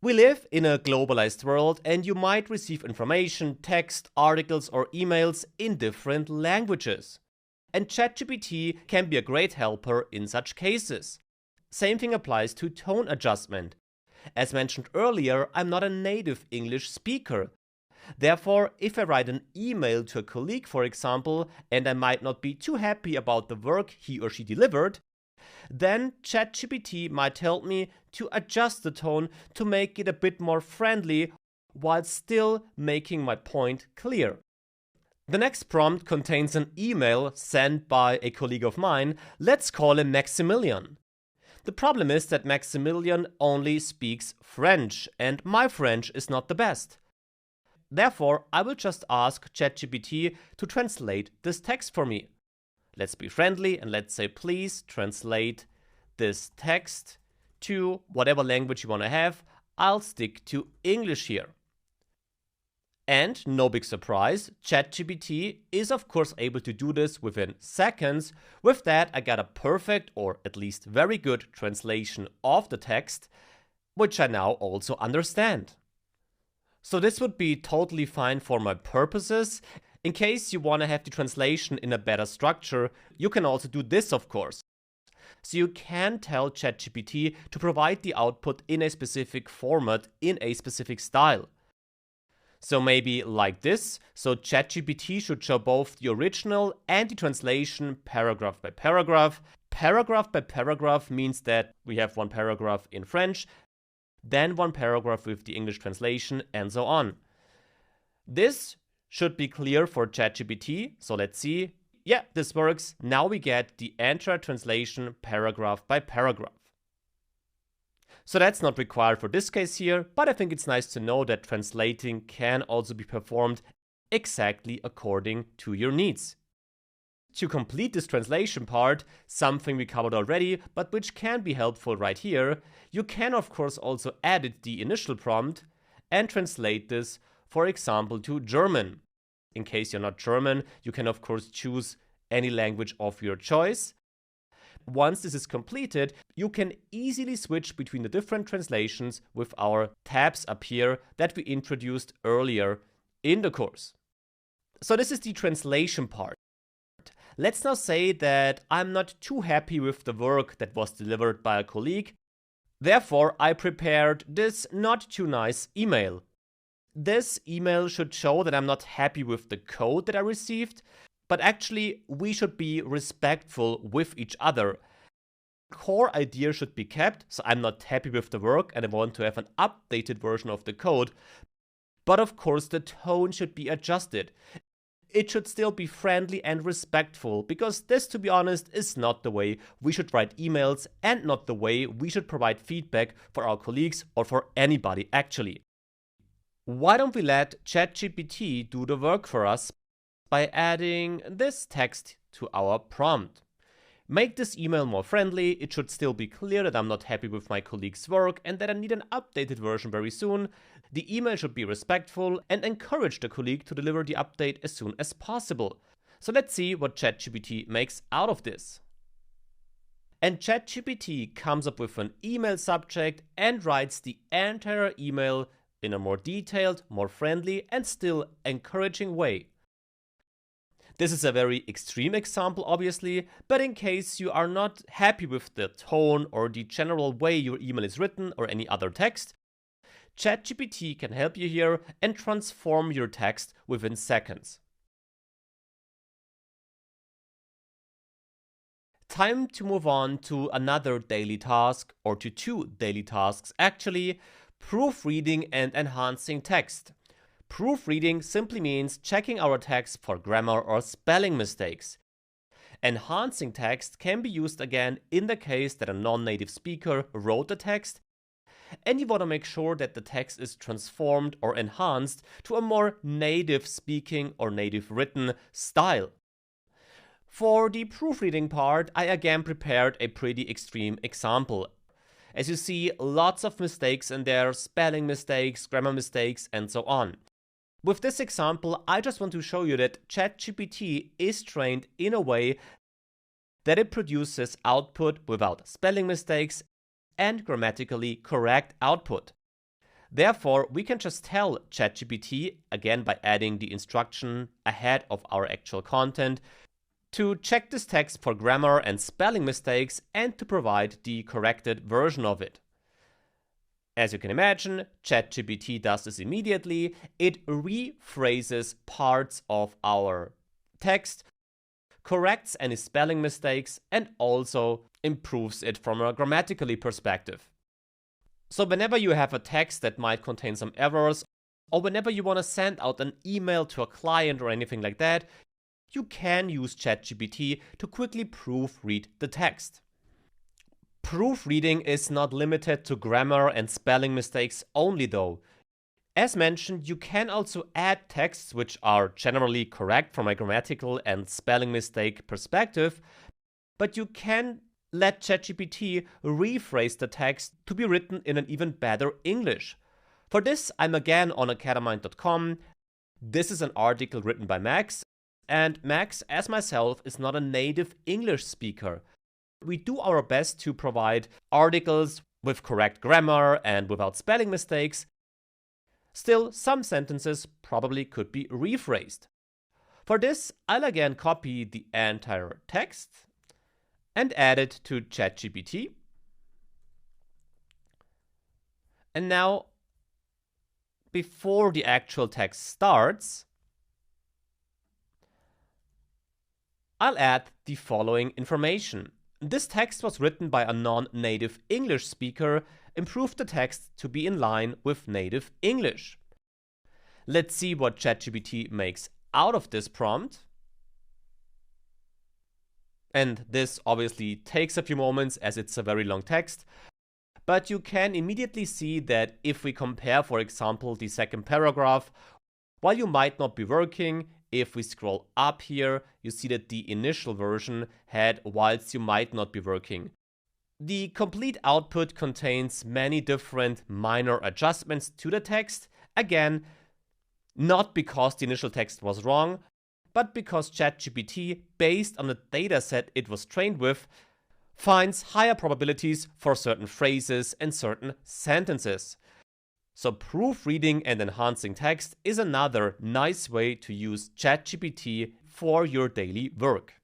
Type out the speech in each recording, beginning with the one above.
We live in a globalized world, and you might receive information, text, articles, or emails in different languages. And ChatGPT can be a great helper in such cases. Same thing applies to tone adjustment. As mentioned earlier, I'm not a native English speaker. Therefore, if I write an email to a colleague, for example, and I might not be too happy about the work he or she delivered, then ChatGPT might help me to adjust the tone to make it a bit more friendly while still making my point clear. The next prompt contains an email sent by a colleague of mine. Let's call him Maximilian. The problem is that Maximilian only speaks French, and my French is not the best. Therefore, I will just ask ChatGPT to translate this text for me. Let's be friendly and let's say, please translate this text to whatever language you want to have. I'll stick to English here. And no big surprise, ChatGPT is of course able to do this within seconds. With that, I got a perfect, or at least very good, translation of the text, which I now also understand. So this would be totally fine for my purposes. In case you want to have the translation in a better structure, you can also do this, of course. So you can tell ChatGPT to provide the output in a specific format, in a specific style. So maybe like this. So ChatGPT should show both the original and the translation paragraph by paragraph. Paragraph by paragraph means that we have one paragraph in French, then one paragraph with the English translation, and so on. This should be clear for ChatGPT. So let's see. Yeah, this works. Now we get the entire translation paragraph by paragraph. So that's not required for this case here, but I think it's nice to know that translating can also be performed exactly according to your needs. To complete this translation part, something we covered already, but which can be helpful right here, you can of course also edit the initial prompt and translate this, for example, to German. In case you're not German, you can of course choose any language of your choice. Once this is completed, you can easily switch between the different translations with our tabs up here that we introduced earlier in the course. So this is the translation part. Let's now say that I'm not too happy with the work that was delivered by a colleague. Therefore, I prepared this not too nice email. This email should show that I'm not happy with the code that I received, but actually we should be respectful with each other. Core idea should be kept, so I'm not happy with the work and I want to have an updated version of the code. But of course the tone should be adjusted. It should still be friendly and respectful, because this, to be honest, is not the way we should write emails and not the way we should provide feedback for our colleagues or for anybody actually. Why don't we let ChatGPT do the work for us by adding this text to our prompt? Make this email more friendly. It should still be clear that I'm not happy with my colleague's work and that I need an updated version very soon. The email should be respectful and encourage the colleague to deliver the update as soon as possible. So let's see what ChatGPT makes out of this. And ChatGPT comes up with an email subject and writes the entire email in a more detailed, more friendly, and still encouraging way. This is a very extreme example, obviously, but in case you are not happy with the tone or the general way your email is written or any other text, ChatGPT can help you here and transform your text within seconds. Time to move on to another daily task, or to two daily tasks actually: proofreading and enhancing text. Proofreading simply means checking our text for grammar or spelling mistakes. Enhancing text can be used again in the case that a non-native speaker wrote the text and you want to make sure that the text is transformed or enhanced to a more native speaking or native written style. For the proofreading part, I again prepared a pretty extreme example. As you see, lots of mistakes in there, spelling mistakes, grammar mistakes, and so on. With this example, I just want to show you that ChatGPT is trained in a way that it produces output without spelling mistakes and grammatically correct output. Therefore, we can just tell ChatGPT, again by adding the instruction ahead of our actual content, to check this text for grammar and spelling mistakes and to provide the corrected version of it. As you can imagine, ChatGPT does this immediately. It rephrases parts of our text, corrects any spelling mistakes, and also improves it from a grammatically perspective. So whenever you have a text that might contain some errors, or whenever you want to send out an email to a client or anything like that, you can use ChatGPT to quickly proofread the text. Proofreading is not limited to grammar and spelling mistakes only though. As mentioned, you can also add texts which are generally correct from a grammatical and spelling mistake perspective, but you can let ChatGPT rephrase the text to be written in an even better English. For this, I'm again on Academind.com. This is an article written by Max, and Max, as myself, is not a native English speaker. We do our best to provide articles with correct grammar and without spelling mistakes. Still, some sentences probably could be rephrased. For this, I'll again copy the entire text and add it to ChatGPT. And now, before the actual text starts, I'll add the following information. This text was written by a non-native English speaker. Improve the text to be in line with native English. Let's see what ChatGPT makes out of this prompt. And this obviously takes a few moments as it's a very long text. But you can immediately see that if we compare, for example, the second paragraph, while you might not be working, if we scroll up here, you see that the initial version had whilst you might not be working. The complete output contains many different minor adjustments to the text. Again, not because the initial text was wrong, but because ChatGPT, based on the dataset it was trained with, finds higher probabilities for certain phrases and certain sentences. So proofreading and enhancing text is another nice way to use ChatGPT for your daily work.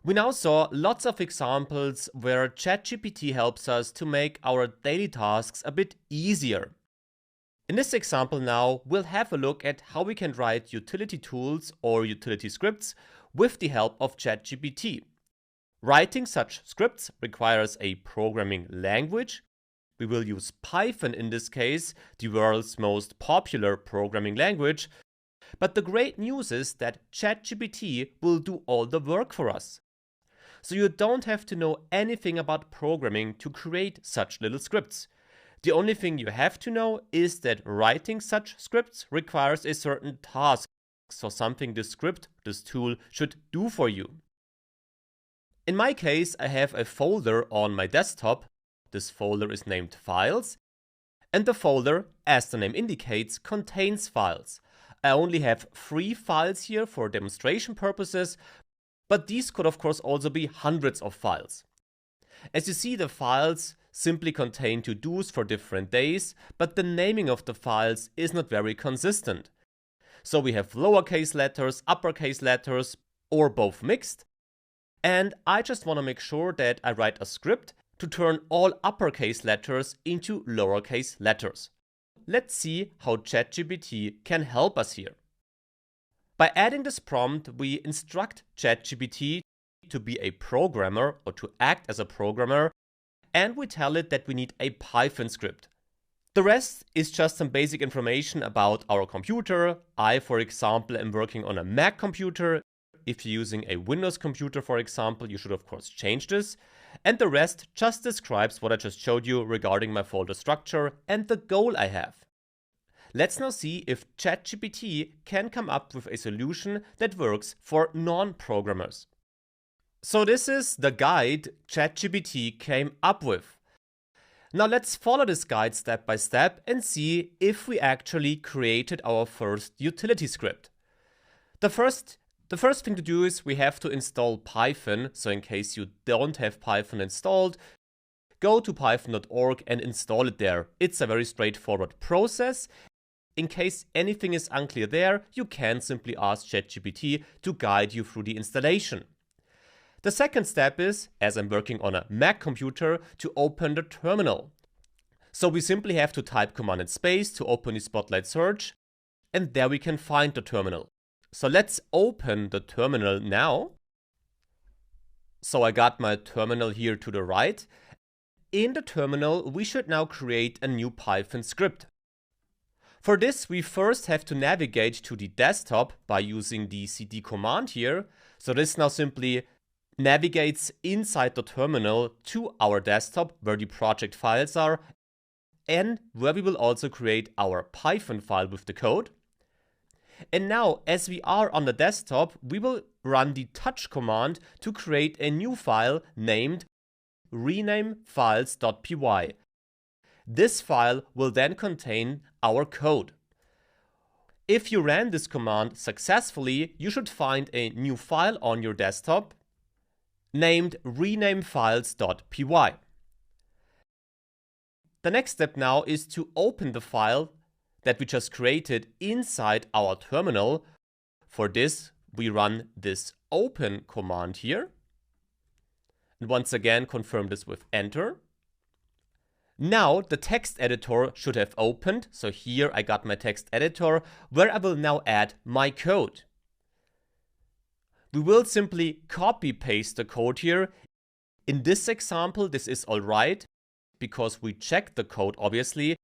We now saw lots of examples where ChatGPT helps us to make our daily tasks a bit easier. In this example now, we'll have a look at how we can write utility tools or utility scripts with the help of ChatGPT. Writing such scripts requires a programming language. We will use Python in this case, the world's most popular programming language. But the great news is that ChatGPT will do all the work for us. So you don't have to know anything about programming to create such little scripts. The only thing you have to know is that writing such scripts requires a certain task, so something this script, this tool, should do for you. In my case, I have a folder on my desktop. This folder is named Files, and the folder, as the name indicates, contains files. I only have 3 files here for demonstration purposes, but these could of course also be hundreds of files. As you see, the files simply contain to-dos for different days, but the naming of the files is not very consistent. So we have lowercase letters, uppercase letters, or both mixed. And I just want to make sure that I write a script to turn all uppercase letters into lowercase letters. Let's see how ChatGPT can help us here. By adding this prompt, we instruct ChatGPT to be a programmer or to act as a programmer, and we tell it that we need a Python script. The rest is just some basic information about our computer. I, for example, am working on a Mac computer. If you're using a Windows computer, for example, you should of course change this. And the rest just describes what I just showed you regarding my folder structure and the goal I have. Let's now see if ChatGPT can come up with a solution that works for non-programmers. So this is the guide ChatGPT came up with. Now let's follow this guide step by step and see if we actually created our first utility script. The first thing to do is we have to install Python. So in case you don't have Python installed, go to python.org and install it there. It's a very straightforward process. In case anything is unclear there, you can simply ask ChatGPT to guide you through the installation. The second step is, as I'm working on a Mac computer, to open the terminal. So we simply have to type command and space to open the Spotlight search, and there we can find the terminal. So let's open the terminal now. So I got my terminal here to the right. In the terminal, we should now create a new Python script. For this, we first have to navigate to the desktop by using the cd command here. So this now simply navigates inside the terminal to our desktop where the project files are and where we will also create our Python file with the code. And now, as we are on the desktop, we will run the touch command to create a new file named renamefiles.py. This file will then contain our code. If you ran this command successfully, you should find a new file on your desktop named renamefiles.py. The next step now is to open the file that we just created inside our terminal. For this, we run this open command here. And once again, confirm this with enter. Now the text editor should have opened. So here I got my text editor where I will now add my code. We will simply copy paste the code here. In this example, this is all right because we checked the code obviously,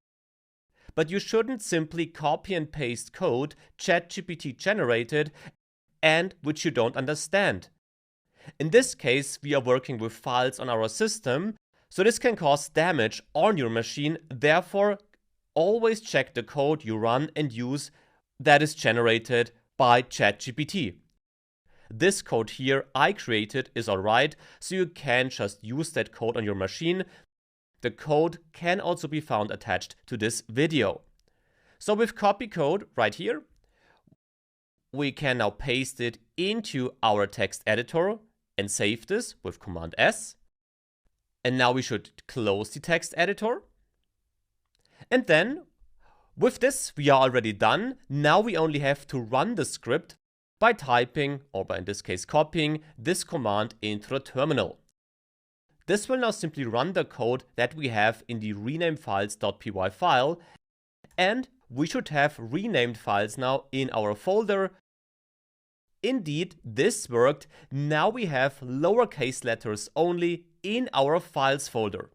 but you shouldn't simply copy and paste code ChatGPT generated and which you don't understand. In this case, we are working with files on our system, so this can cause damage on your machine. Therefore, always check the code you run and use that is generated by ChatGPT. This code here I created is alright, so you can just use that code on your machine. The code can also be found attached to this video. So with copy code right here, we can now paste it into our text editor and save this with Command S. And now we should close the text editor. And then with this, we are already done. Now we only have to run the script by typing, or by in this case copying, this command into the terminal. This will now simply run the code that we have in the renamefiles.py file, and we should have renamed files now in our folder. Indeed, this worked. Now we have lowercase letters only in our files folder.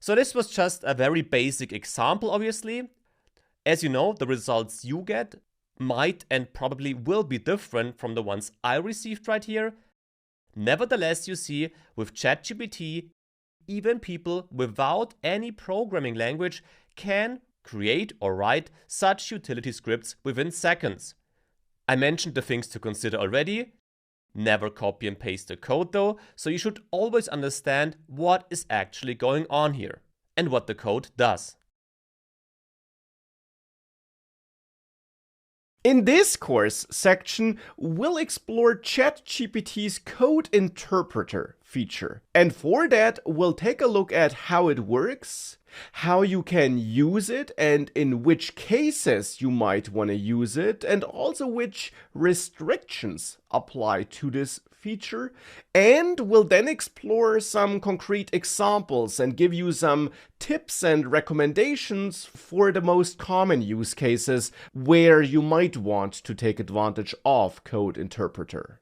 So this was just a very basic example, obviously. As you know, the results you get might and probably will be different from the ones I received right here. Nevertheless, you see, with ChatGPT, even people without any programming language can create or write such utility scripts within seconds. I mentioned the things to consider already. Never copy and paste the code though, so you should always understand what is actually going on here and what the code does. In this course section, we'll explore ChatGPT's code interpreter feature. And for that, we'll take a look at how it works, how you can use it, and in which cases you might want to use it, and also which restrictions apply to this feature. And we'll then explore some concrete examples and give you some tips and recommendations for the most common use cases where you might want to take advantage of Code Interpreter.